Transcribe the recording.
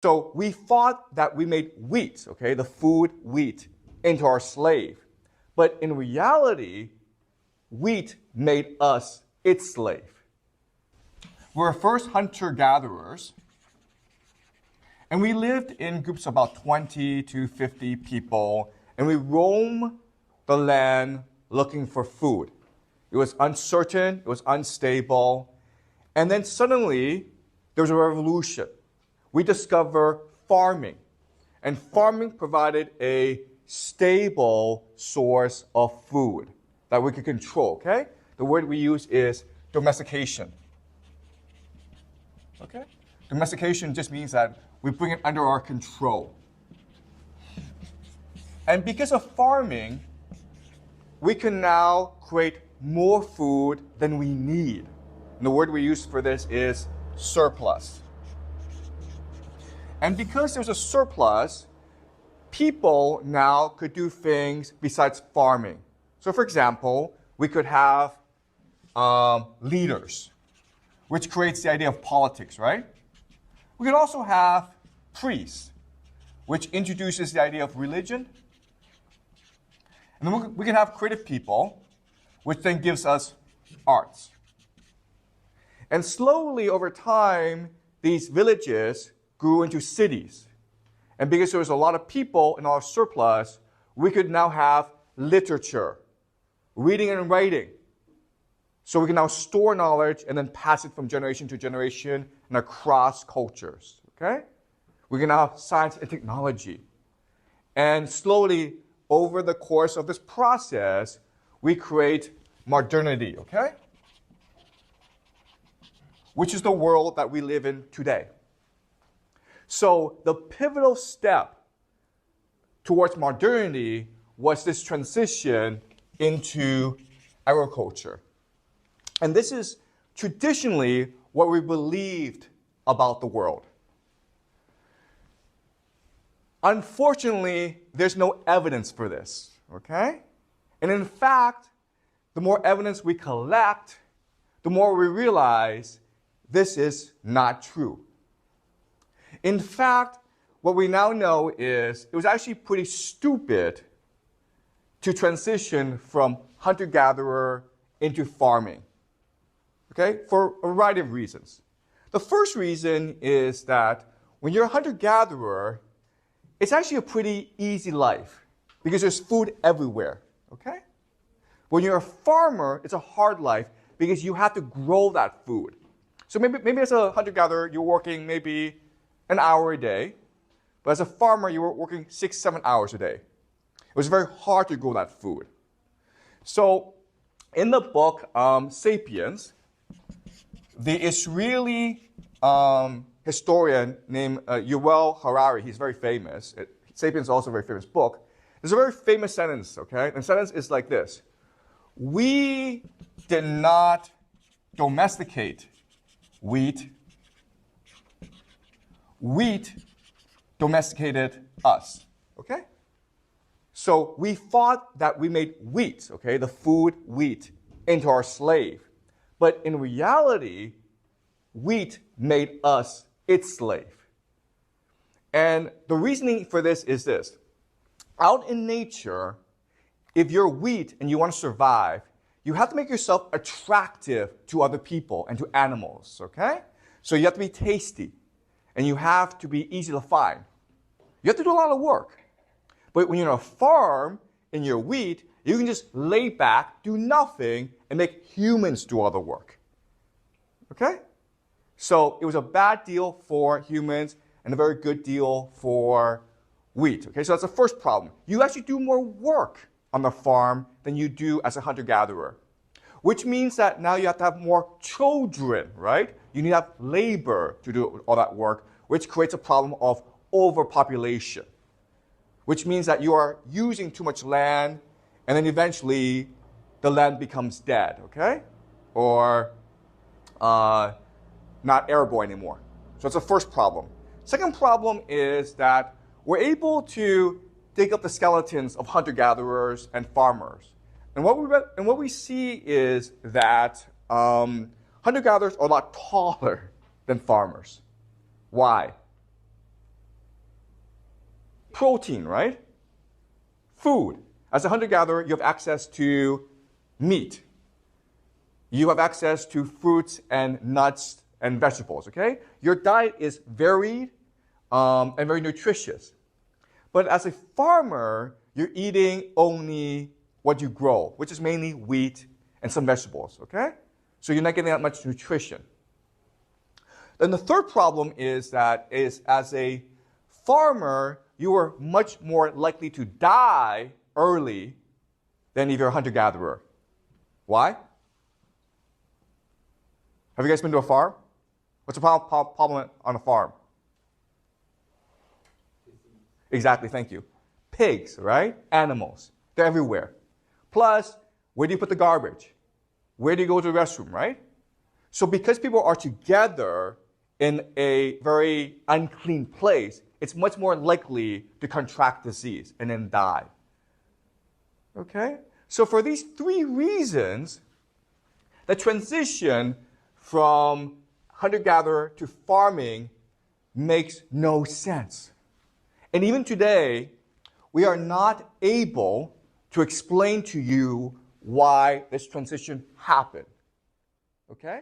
So we thought that we made wheat, okay, the food wheat, into our slave. But in reality, wheat made us its slave. We were first hunter-gatherers, and we lived in groups of about 20 to 50 people, and we roamed the land looking for food. It was uncertain, it was unstable, and then suddenly there was a revolution. We discovered farming, and farming provided a stable source of food that we could control, okay? The word we use is domestication. Okay? Domestication just means that we bring it under our control. And because of farming, we can now create more food than we need. And the word we use for this is surplus. And because there's a surplus, people now could do things besides farming. So for example, we could have leaders, which creates the idea of politics, right? We could also have priests, which introduces the idea of religion. And then we can have creative people, which then gives us arts. And slowly over time, these villages grew into cities. And because there was a lot of people and a lot of surplus, we could now have literature, reading and writing. So we can now store knowledge and then pass it from generation to generation and across cultures, okay? We can now have science and technology. And slowly, over the course of this process, we create modernity, okay? Which is the world that we live in today. So the pivotal step towards modernity was this transition into agriculture. And this is traditionally what we believed about the world. Unfortunately, there's no evidence for this, okay? And in fact, the more evidence we collect, the more we realize this is not true. In fact, what we now know is it was actually pretty stupid to transition from hunter-gatherer into farming, okay, for a variety of reasons. The first reason is that when you're a hunter-gatherer, it's actually a pretty easy life because there's food everywhere, okay? When you're a farmer, it's a hard life because you have to grow that food. So maybe as a hunter-gatherer, you're working maybe an hour a day, but as a farmer, you were working 6-7 hours a day. It was very hard to grow that food. So in the book *Sapiens*, the Israeli historian named Yuval Harari, he's very famous. *Sapiens* is also a very famous book. There's a very famous sentence, okay? And the sentence is like this: we did not domesticate wheat. Wheat domesticated us, okay? So we thought that we made wheat, okay, the food wheat, into our slave. But in reality, wheat made us its slave. And the reasoning for this is this. Out in nature, if you're wheat and you want to survive, you have to make yourself attractive to other people and to animals, okay? So you have to be tasty. And you have to be easy to find. You have to do a lot of work. But when you're on a farm and you're wheat, you can just lay back, do nothing, and make humans do all the work. Okay? So it was a bad deal for humans and a very good deal for wheat. Okay, so that's the first problem. You actually do more work on the farm than you do as a hunter-gatherer. Which means that now you have to have more children, right? You need to have labor to do all that work, which creates a problem of overpopulation. Which means that you are using too much land, and then eventually the land becomes dead, okay? Or not arable anymore. So that's the first problem. Second problem is that we're able to dig up the skeletons of hunter-gatherers and farmers. And what we see is that hunter-gatherers are a lot taller than farmers. Why? protein, right? Food. As a hunter-gatherer, you have access to meat. You have access to fruits and nuts and vegetables, okay? Your diet is varied and very nutritious. But as a farmer, you're eating only what you grow, which is mainly wheat and some vegetables, okay? So you're not getting that much nutrition. Then the third problem is that as a farmer, you are much more likely to die early than if you're a hunter-gatherer. Why? Have you guys been to a farm? What's the problem on a farm? Exactly, thank you. Pigs, right? Animals. They're everywhere. Plus, where do you put the garbage? Where do you go to the restroom, right? So because people are together in a very unclean place, it's much more likely to contract disease and then die. Okay? So for these three reasons, the transition from hunter-gatherer to farming makes no sense. And even today, we are not able to explain to you why this transition happened. Okay?